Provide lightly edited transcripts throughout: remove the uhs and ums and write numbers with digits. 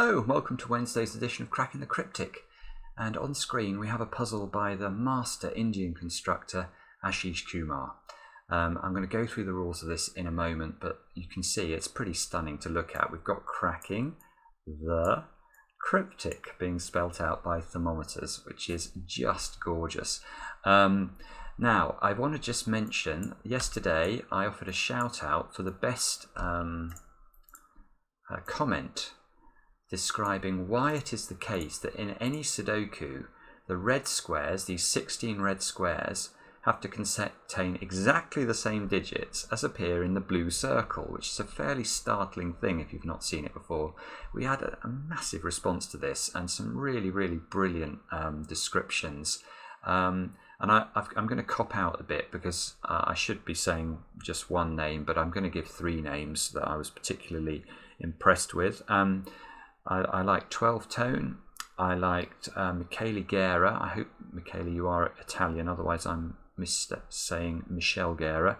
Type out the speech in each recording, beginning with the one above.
Hello, welcome to Wednesday's edition of Cracking the Cryptic. And on screen we have a puzzle by the master Indian constructor Ashish Kumar. I'm going to go through the rules of this in a moment, but you can see it's pretty stunning to look at. We've got cracking the cryptic being spelt out by thermometers, which is just gorgeous. Now, I want to just mention, yesterday I offered a shout out for the best comment describing why it is the case that in any Sudoku, the red squares, these 16 red squares, have to contain exactly the same digits as appear in the blue circle, which is a fairly startling thing if you've not seen it before. We had a massive response to this and some really, really brilliant descriptions. And I'm going to cop out a bit because I should be saying just one name, but I'm going to give three names that I was particularly impressed with. I liked 12 Tone. I liked Michele Guerra. I hope, Michele, you are Italian, otherwise I'm saying Michelle Guerra.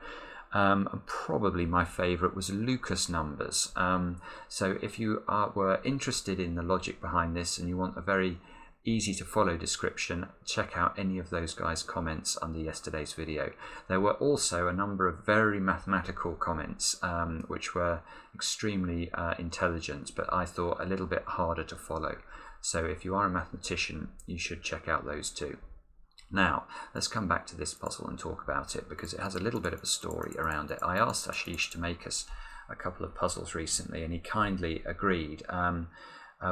And probably my favourite was Lucas Numbers. So if you were interested in the logic behind this and you want a very easy to follow description, check out any of those guys' comments under yesterday's video. There were also a number of very mathematical comments which were extremely intelligent, but I thought a little bit harder to follow. So if you are a mathematician, you should check out those too. Now, let's come back to this puzzle and talk about it because it has a little bit of a story around it. I asked Ashish to make us a couple of puzzles recently and he kindly agreed.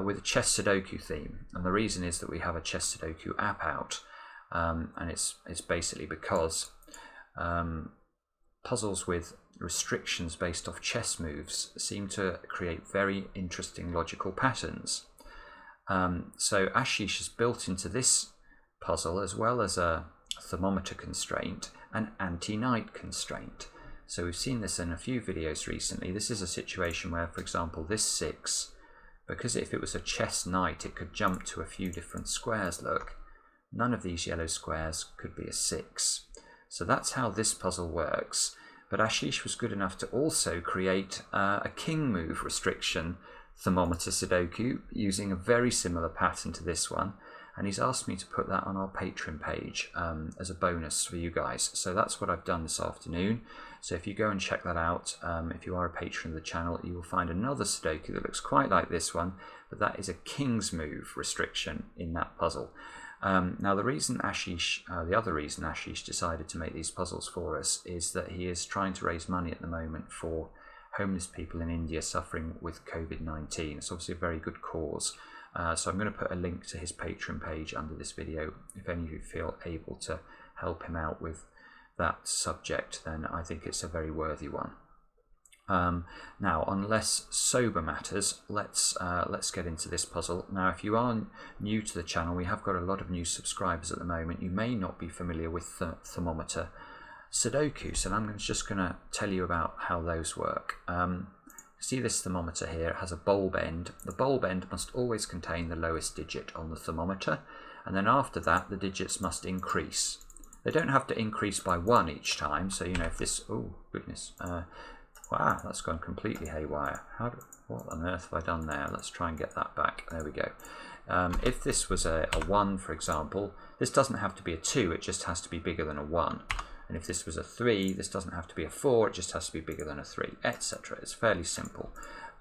With a chess Sudoku theme, and the reason is that we have a chess Sudoku app out, and it's basically because puzzles with restrictions based off chess moves seem to create very interesting logical patterns. So Ashish has built into this puzzle, as well as a thermometer constraint, an anti-knight constraint. So we've seen this in a few videos recently. This is a situation where, for example, this 6, because if it was a chess knight, it could jump to a few different squares, look. None of these yellow squares could be a 6. So that's how this puzzle works. But Ashish was good enough to also create a king move restriction thermometer Sudoku using a very similar pattern to this one. And he's asked me to put that on our Patreon page as a bonus for you guys. So that's what I've done this afternoon. So if you go and check that out, if you are a patron of the channel, you will find another Sudoku that looks quite like this one, but that is a king's move restriction in that puzzle. Now the reason Ashish, the other reason Ashish decided to make these puzzles for us is that he is trying to raise money at the moment for homeless people in India suffering with COVID-19. It's obviously a very good cause. So I'm going to put a link to his Patreon page under this video. If any of you feel able to help him out with that subject, then I think it's a very worthy one. Now, on less sober matters, let's get into this puzzle. Now, if you are new to the channel, we have got a lot of new subscribers at the moment. You may not be familiar with thermometer Sudoku, so I'm just going to tell you about how those work. See this thermometer here, it has a bulb end. The bulb end must always contain the lowest digit on the thermometer, and then after that the digits must increase. They don't have to increase by 1 each time, so you know if this, oh goodness, wow, that's gone completely haywire. What on earth have I done there? Let's try and get that back. There we go. If this was a 1, for example, this doesn't have to be a 2, it just has to be bigger than a 1. And if this was a 3, this doesn't have to be a 4, it just has to be bigger than a 3, etc. It's fairly simple.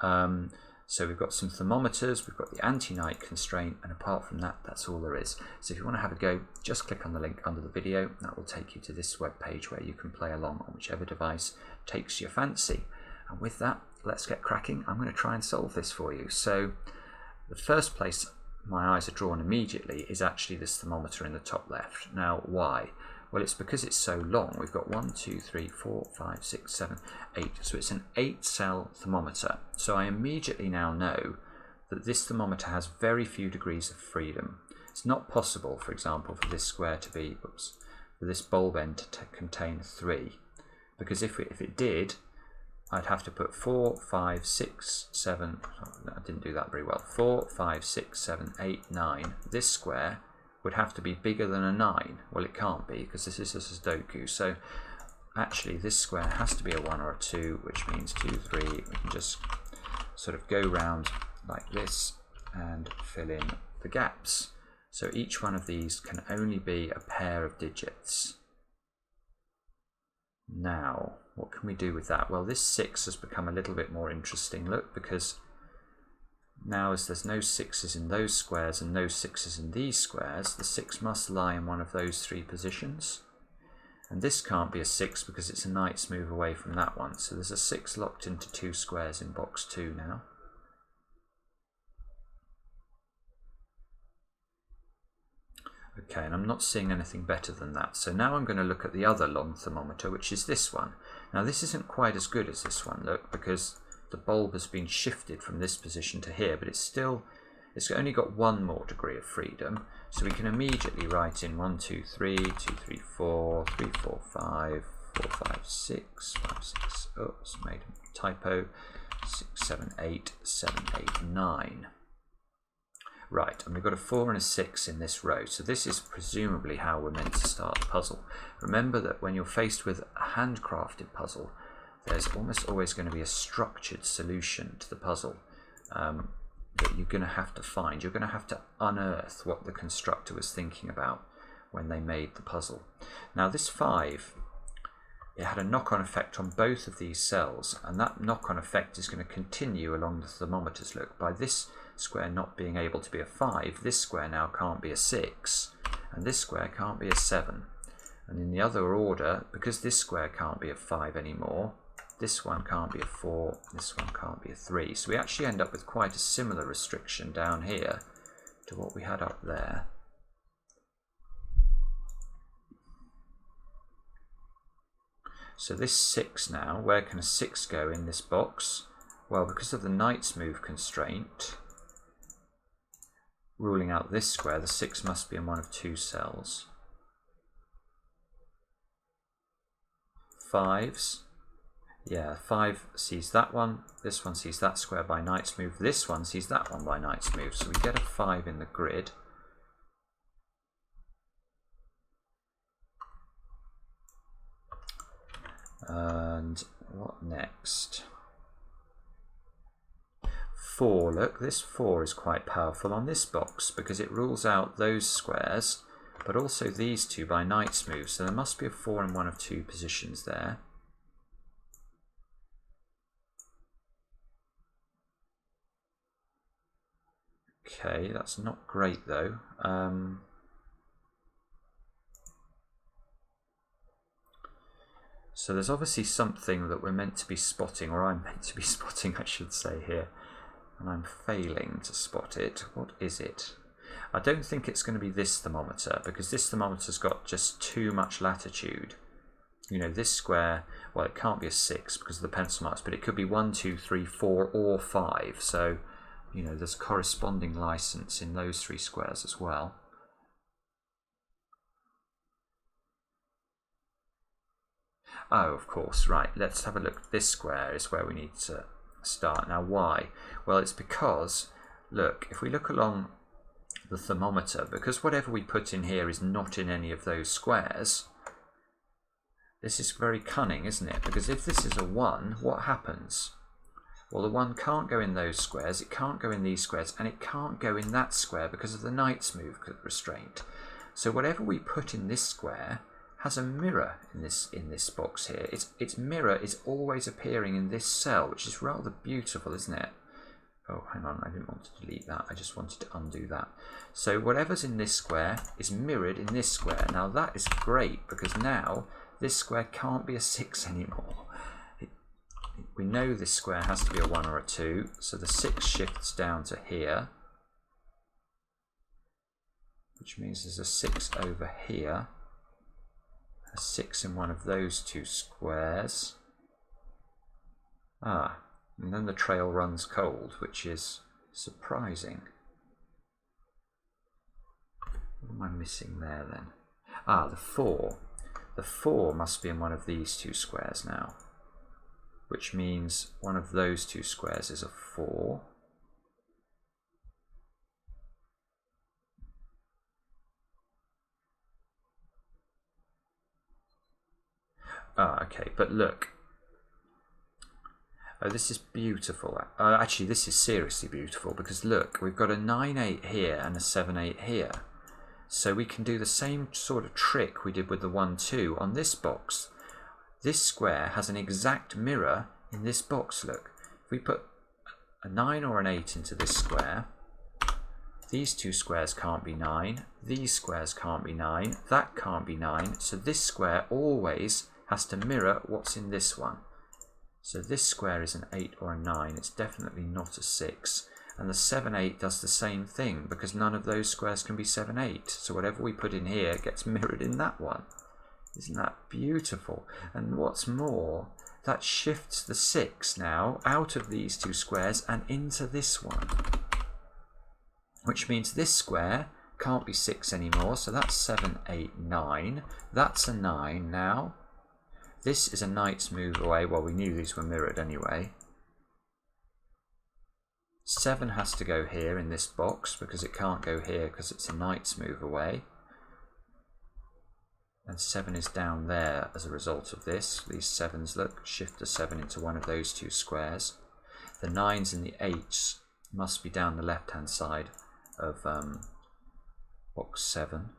So we've got some thermometers, we've got the anti-knight constraint, and apart from that, that's all there is. So if you want to have a go, just click on the link under the video. That will take you to this web page where you can play along on whichever device takes your fancy. And with that, let's get cracking. I'm going to try and solve this for you. So the first place my eyes are drawn immediately is actually this thermometer in the top left. Now, why? Well, it's because it's so long. We've got 1, 2, 3, 4, 5, 6, 7, 8. So it's an 8-cell thermometer. So I immediately now know that this thermometer has very few degrees of freedom. It's not possible, for example, for this square to be, for this bulb end to contain 3. Because if it did, I'd have to put 4, 5, 6, 7, I didn't do that very well, 4, 5, 6, 7, 8, 9. This square would have to be bigger than a 9. Well, it can't be because this is a Sudoku. So actually this square has to be a 1 or a 2, which means 2, 3. We can just sort of go round like this and fill in the gaps. So each one of these can only be a pair of digits. Now, what can we do with that? Well, this 6 has become a little bit more interesting, look, because now as there's no 6s in those squares and no 6s in these squares, the 6 must lie in one of those 3 positions. And this can't be a 6 because it's a knight's move away from that one. So there's a 6 locked into 2 squares in box 2 now. Okay, and I'm not seeing anything better than that. So now I'm going to look at the other long thermometer, which is this one. Now this isn't quite as good as this one, look, because the bulb has been shifted from this position to here, but it's only got one more degree of freedom. So we can immediately write in 1, 2, 3, 2, 3, 4, 3, 4, 5, 4, 5, 6, 5, 6, oops, made a typo, 6, 7, 8, 7, 8, 9. Right, and we've got a 4 and a 6 in this row, so this is presumably how we're meant to start the puzzle. Remember that when you're faced with a handcrafted puzzle, there's almost always going to be a structured solution to the puzzle that you're going to have to find. You're going to have to unearth what the constructor was thinking about when they made the puzzle. Now this 5, it had a knock-on effect on both of these cells, and that knock-on effect is going to continue along the thermometers. Look, by this square not being able to be a 5, this square now can't be a 6, and this square can't be a 7. And in the other order, because this square can't be a 5 anymore, this one can't be a 4, this one can't be a 3. So we actually end up with quite a similar restriction down here to what we had up there. So this 6 now, where can a 6 go in this box? Well, because of the knight's move constraint, ruling out this square, the 6 must be in one of 2 cells. 5s. Yeah, 5 sees that one, this one sees that square by knight's move, this one sees that one by knight's move, so we get a 5 in the grid. And what next? 4, look, this 4 is quite powerful on this box because it rules out those squares, but also these 2 by knight's move, so there must be a 4 in one of 2 positions there. Okay, that's not great though. So there's obviously something that we're meant to be spotting, or I'm meant to be spotting, I should say here, and I'm failing to spot it. What is it? I don't think it's going to be this thermometer, because this thermometer's got just too much latitude. You know, this square, well, it can't be a 6 because of the pencil marks, but it could be 1, 2, 3, 4, or 5. So, you know, there's corresponding license in those 3 squares as well. Oh, of course, right. Let's have a look. This square is where we need to start. Now, why? Well, it's because, look, if we look along the thermometer, because whatever we put in here is not in any of those squares, this is very cunning, isn't it? Because if this is a 1, what happens? Well, the 1 can't go in those squares, it can't go in these squares, and it can't go in that square because of the knight's move restraint. So whatever we put in this square has a mirror in this box here. Its mirror is always appearing in this cell, which is rather beautiful, isn't it? Oh, hang on, I didn't want to delete that. I just wanted to undo that. So whatever's in this square is mirrored in this square. Now that is great because now this square can't be a 6 anymore. We know this square has to be a 1 or a 2, so the 6 shifts down to here, which means there's a 6 over here, a 6 in one of those 2 squares. Ah, and then the trail runs cold, which is surprising. What am I missing there then? Ah, the 4. The 4 must be in one of these 2 squares now, which means one of those 2 squares is a 4. Ah, okay, but look. Oh, this is beautiful. Actually, this is seriously beautiful because look, we've got a 9-8 here and a 7-8 here. So we can do the same sort of trick we did with the 1-2 on this box. This square has an exact mirror in this box, look. If we put a 9 or an 8 into this square, these two squares can't be 9, these squares can't be 9, that can't be 9, so this square always has to mirror what's in this one. So this square is an 8 or a 9, it's definitely not a 6. And the 7-8 does the same thing because none of those squares can be 7-8. So whatever we put in here gets mirrored in that one. Isn't that beautiful? And what's more, that shifts the 6 now out of these two squares and into this one. Which means this square can't be 6 anymore, so that's 7, 8, 9. That's a 9 now. This is a knight's move away. Well, we knew these were mirrored anyway. 7 has to go here in this box because it can't go here because it's a knight's move away. And 7 is down there as a result of this. These 7s, look, shift the 7 into one of those two squares. The 9s and the 8s must be down the left-hand side of box 7.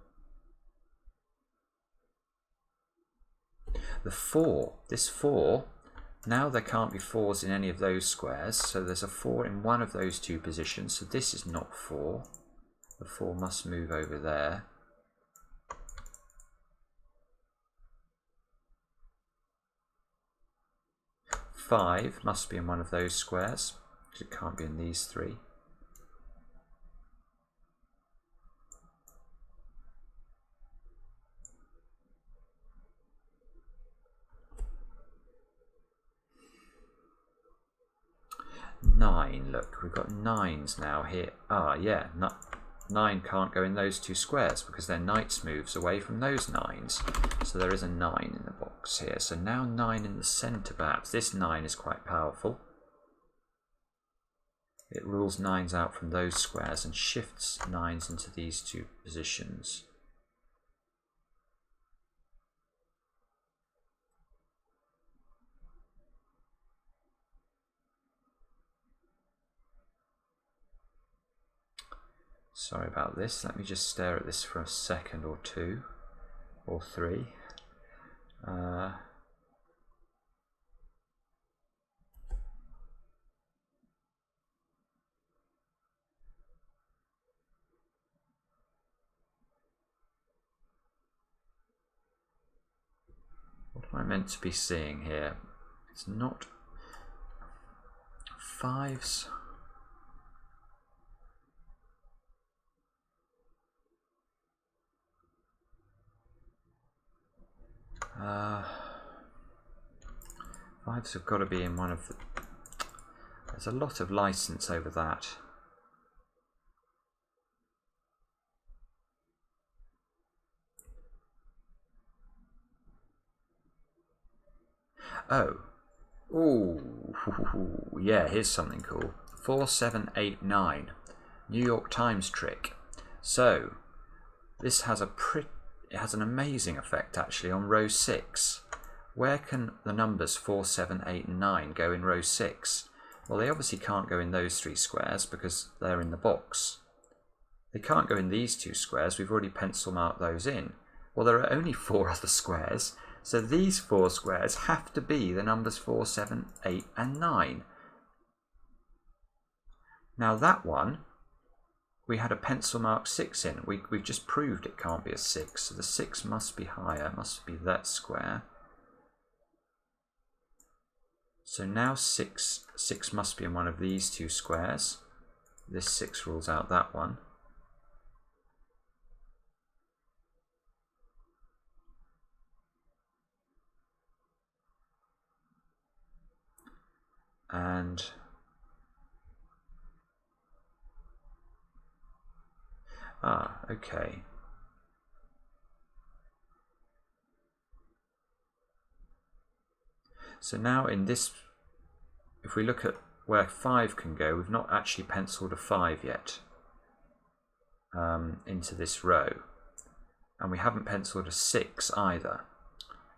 The 4, this 4, now there can't be 4s in any of those squares, so there's a 4 in one of those two positions, so this is not 4. The 4 must move over there. Five must be in one of those squares, because it can't be in these three. Nine, look, we've got 9s now here. Ah, yeah, 9 can't go in those two squares because their knights moves away from those 9s. So there is a 9 in the box here. So now 9 in the centre perhaps. This 9 is quite powerful. It rules 9s out from those squares and shifts 9s into these two positions. Sorry about this, let me just stare at this for a second or two, or three. What am I meant to be seeing here? It's not 5s. Fives have got to be in one of the... There's a lot of license over that. Oh. Ooh. Yeah, here's something cool. 4, 7, 8, 9. New York Times trick. So, this has it has an amazing effect actually on row 6. Where can the numbers 4, 7, 8 and 9 go in row 6? Well, they obviously can't go in those three squares because they're in the box. They can't go in these two squares, we've already pencil marked those in. Well, there are only 4 other squares, so these 4 squares have to be the numbers 4, 7, 8 and 9. Now that one, we had a pencil mark 6 in. We've just proved it can't be a 6, so the 6 must be higher, must be that square. So now 6 must be in one of these two squares. This 6 rules out that one. And okay. So now in this, if we look at where 5 can go, we've not actually penciled a 5 yet into this row. And we haven't penciled a 6 either.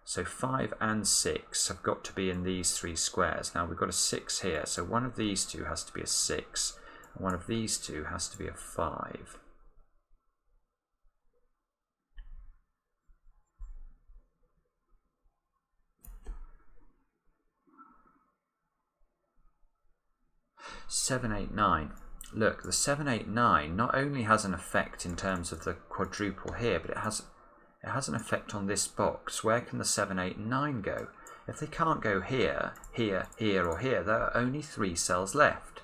So 5 and 6 have got to be in these 3 squares. Now we've got a 6 here, so one of these two has to be a 6, and one of these two has to be a 5. Seven, 8, 9. Look, the 7, 8, 9 not only has an effect in terms of the quadruple here, but it has an effect on this box. Where can the 7, 8, and 9 go? If they can't go here, here, here, or here, there are only 3 cells left.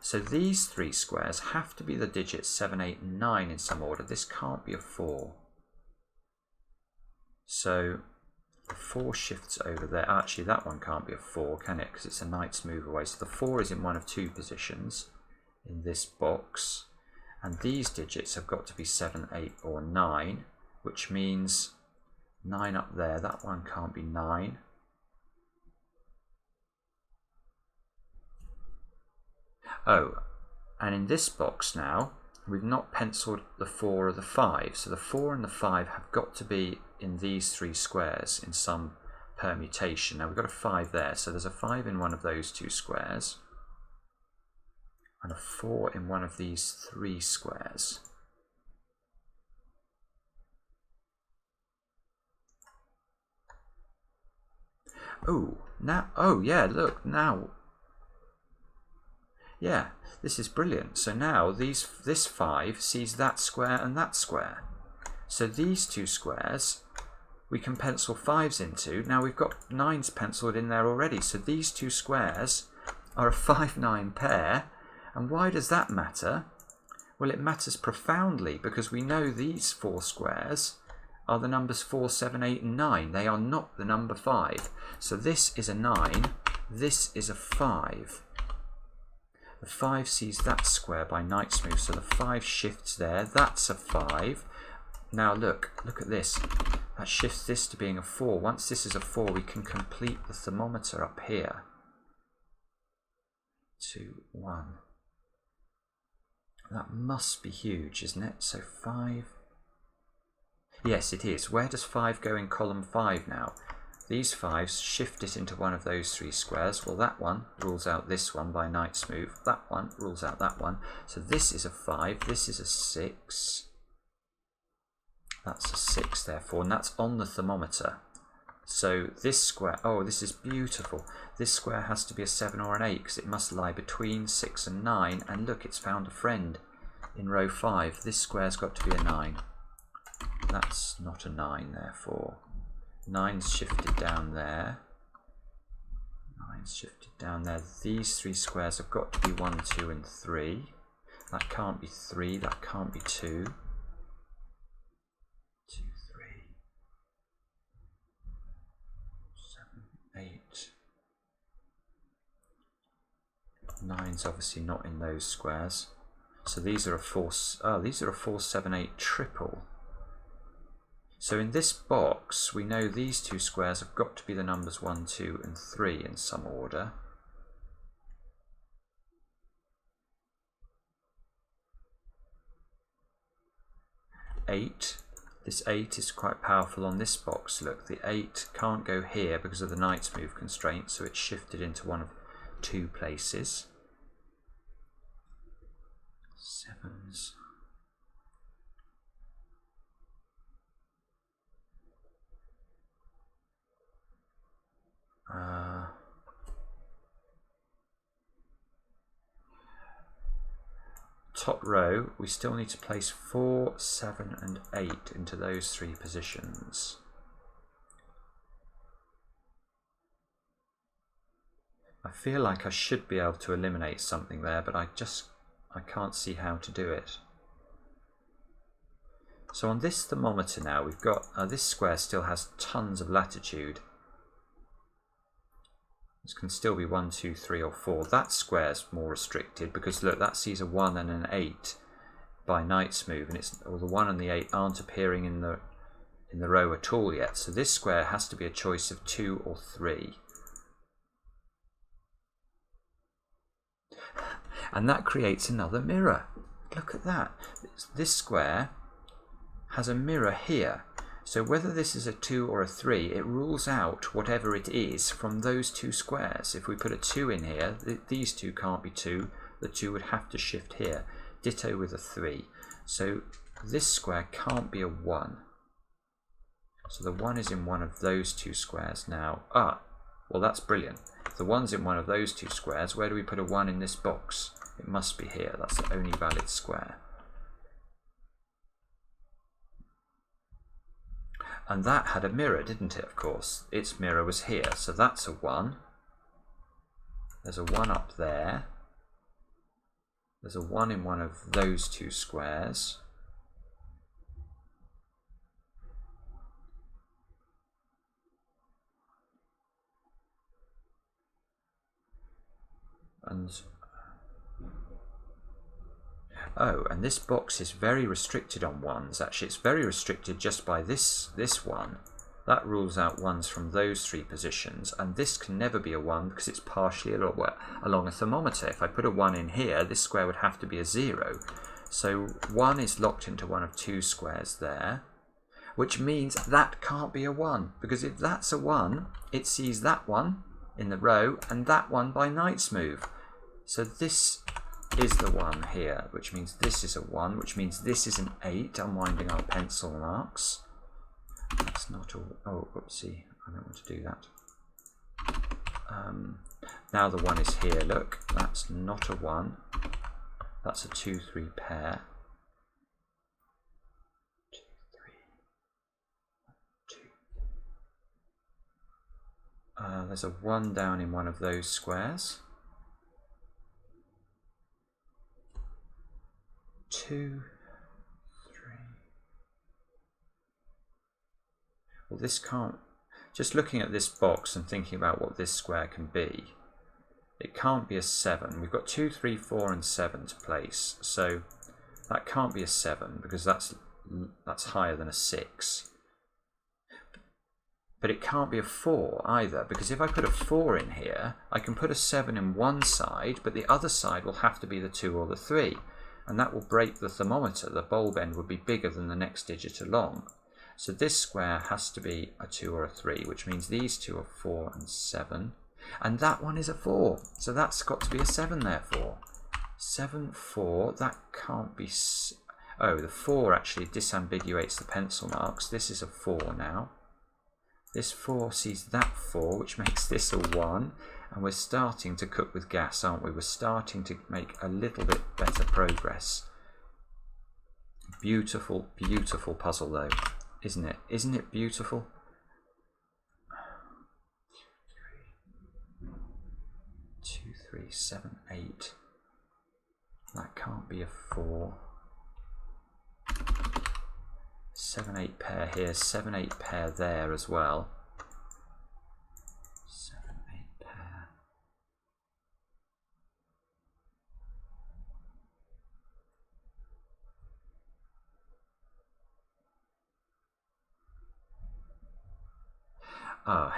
So these 3 squares have to be the digits 7, 8, and 9 in some order. This can't be a 4. So the 4 shifts over there. Actually, that one can't be a 4, can it? Because it's a knight's move away. So the 4 is in one of 2 positions in this box. And these digits have got to be 7, 8, or 9, which means 9 up there. That one can't be 9. Oh, and in this box now, we've not penciled the 4 or the 5. So the 4 and the 5 have got to be in these 3 squares in some permutation. Now we've got a 5 there, so there's a 5 in one of those 2 squares and a 4 in one of these 3 squares. Oh, now, oh yeah, look, now, yeah, this is brilliant. So now this 5 sees that square and that square. So these 2 squares we can pencil 5s into. Now we've got 9s penciled in there already. So these 2 squares are a 5-9 pair. And why does that matter? Well, it matters profoundly because we know these 4 squares are the numbers 4, 7, 8, and 9. They are not the number 5. So this is a 9. This is a 5. The 5 sees that square by knight's move, so the 5 shifts there. That's a 5. Now look at this. That shifts this to being a 4. Once this is a 4, we can complete the thermometer up here. 2, 1. That must be huge, isn't it? So 5. Yes, it is. Where does 5 go in column 5 now? These 5s shift it into one of those 3 squares. Well, that one rules out this one by knight's move. That one rules out that one. So this is a 5. This is a 6. That's a 6, therefore, and that's on the thermometer. So this square, oh, this is beautiful. This square has to be a 7 or an 8 because it must lie between 6 and 9. And look, it's found a friend in row 5. This square's got to be a 9. That's not a 9, therefore. 9's shifted down there. 9's shifted down there. These 3 squares have got to be 1, 2, and 3. That can't be 3. That can't be 2. 2, 3, 7, 8. 9's obviously not in those squares. So these are a 4. Oh, these are a 4, 7, 8 triple. So in this box, we know these 2 squares have got to be the numbers 1, 2, and 3 in some order. Eight. This 8 is quite powerful on this box. Look, the 8 can't go here because of the knight's move constraint, so it's shifted into one of 2 places. 7s. Top row, we still need to place 4, 7, and 8 into those 3 positions. I feel like I should be able to eliminate something there, but I can't see how to do it. So on this thermometer now, we've got this square still has tons of latitude. This can still be 1, 2, 3, or 4. That square's more restricted because look, that sees a 1 and an 8 by knight's move, and the 1 and the 8 aren't appearing in the row at all yet. So this square has to be a choice of 2 or 3. And that creates another mirror. Look at that. This square has a mirror here. So whether this is a 2 or a 3, it rules out whatever it is from those two squares. If we put a 2 in here, these two can't be 2. The 2 would have to shift here. Ditto with a 3. So this square can't be a 1. So the 1 is in one of those two squares now. Well, that's brilliant. If the 1's in one of those two squares, where do we put a 1 in this box? It must be here. That's the only valid square. And that had a mirror, didn't it, of course? Its mirror was here, so that's a 1. There's a 1 up there. There's a 1 in one of those two squares. And this box is very restricted on 1s. Actually, it's very restricted just by this 1. That rules out 1s from those 3 positions, and this can never be a 1 because it's partially along a thermometer. If I put a 1 in here, this square would have to be a 0. So 1 is locked into one of 2 squares there, which means that can't be a 1, because if that's a 1, it sees that 1 in the row and that 1 by knight's move. So this is the 1 here, which means this is a 1, which means this is an 8, unwinding our pencil marks. That's not all. Oh, whoopsie, I don't want to do that. Now the 1 is here, look, that's not a 1. That's a 2-3 pair. 2, 3, 2. There's a 1 down in one of those squares. 2, 3. Well, this can't. Just looking at this box and thinking about what this square can be, it can't be a 7. We've got 2, 3, 4, and 7 to place, so that can't be a 7 because that's higher than a 6. But it can't be a 4 either, because if I put a 4 in here, I can put a 7 in one side, but the other side will have to be the 2 or the 3. And that will break the thermometer. The bulb end would be bigger than the next digit along. So this square has to be a 2 or a 3, which means these two are 4 and 7. And that one is a 4. So that's got to be a 7 therefore. 7, 4, that can't be... Oh, the 4 actually disambiguates the pencil marks. This is a 4 now. This 4 sees that 4, which makes this a 1. And we're starting to cook with gas, aren't we? We're starting to make a little bit better progress. Beautiful, beautiful puzzle though, isn't it? Isn't it beautiful? 2, 3, 7, 8. That can't be a 4. 7, 8 pair here, 7, 8 pair there as well.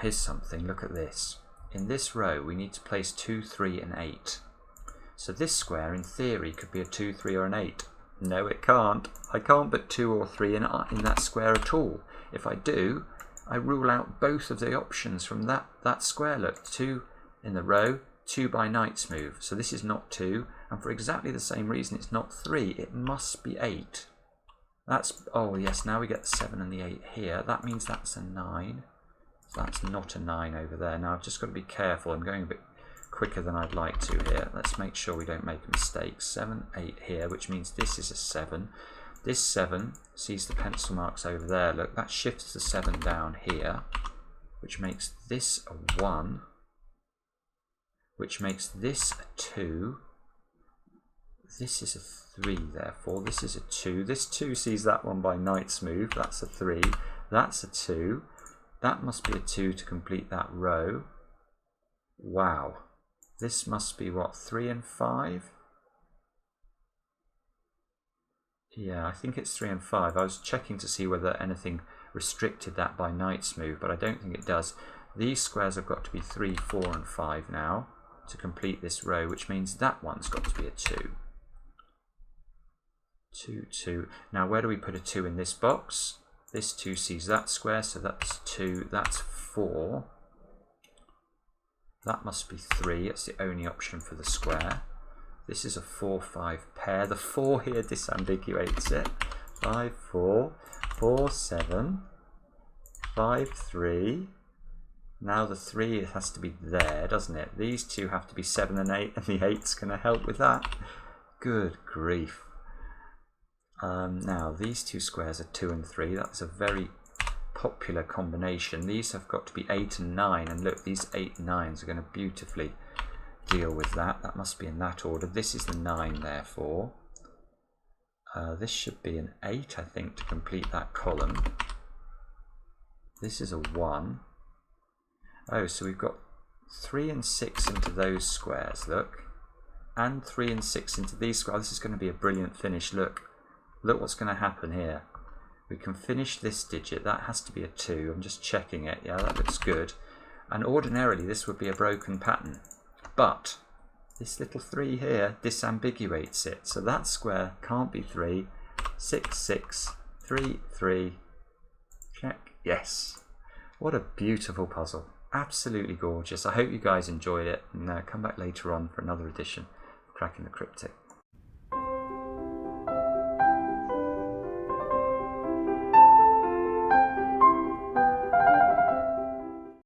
Here's something, look at this. In this row we need to place 2, 3 and 8. So this square in theory could be a 2, 3 or an 8. No, it can't. I can't put 2 or 3 in that square at all. If I do, I rule out both of the options from that square. Look, 2 in the row, 2 by knight's move. So this is not 2, and for exactly the same reason it's not 3. It must be 8. Oh yes, now we get the 7 and the 8 here. That means that's a 9. That's not a 9 over there. Now I've just got to be careful. I'm going a bit quicker than I'd like to here. Let's make sure we don't make a mistake. 7, 8 here, which means this is a 7. This 7 sees the pencil marks over there. Look, that shifts the 7 down here, which makes this a 1, which makes this a 2. This is a 3, therefore. This is a 2. This 2 sees that one by knight's move. That's a 3. That's a 2. That must be a 2 to complete that row. Wow. This must be what, 3 and 5? Yeah, I think it's 3 and 5. I was checking to see whether anything restricted that by knight's move, but I don't think it does. These squares have got to be 3, 4 and 5 now to complete this row, which means that one's got to be a 2. 2, 2. Now where do we put a 2 in this box? This 2 sees that square, so that's 2, that's 4. That must be 3, it's the only option for the square. This is a 4-5 pair. The 4 here disambiguates it. 5, 4, 4, 7, 5, 3. Now the 3 has to be there, doesn't it? These two have to be 7 and 8, and the 8's going to help with that. Good grief. Now these two squares are 2 and 3. That's a very popular combination. These have got to be 8 and 9, and look, these 8 and 9s are going to beautifully deal with that. That must be in that order. This is the 9, therefore. This should be an 8, I think, to complete that column. This is a 1. Oh, so we've got 3 and 6 into those squares, look. And 3 and 6 into these squares. This is going to be a brilliant finish. Look what's going to happen here. We can finish this digit. That has to be a 2. I'm just checking it. Yeah, that looks good. And ordinarily this would be a broken pattern. But this little 3 here disambiguates it. So that square can't be 3. 6, 6, 3, 3. Check. Yes. What a beautiful puzzle. Absolutely gorgeous. I hope you guys enjoyed it, and come back later on for another edition of Cracking the Cryptic.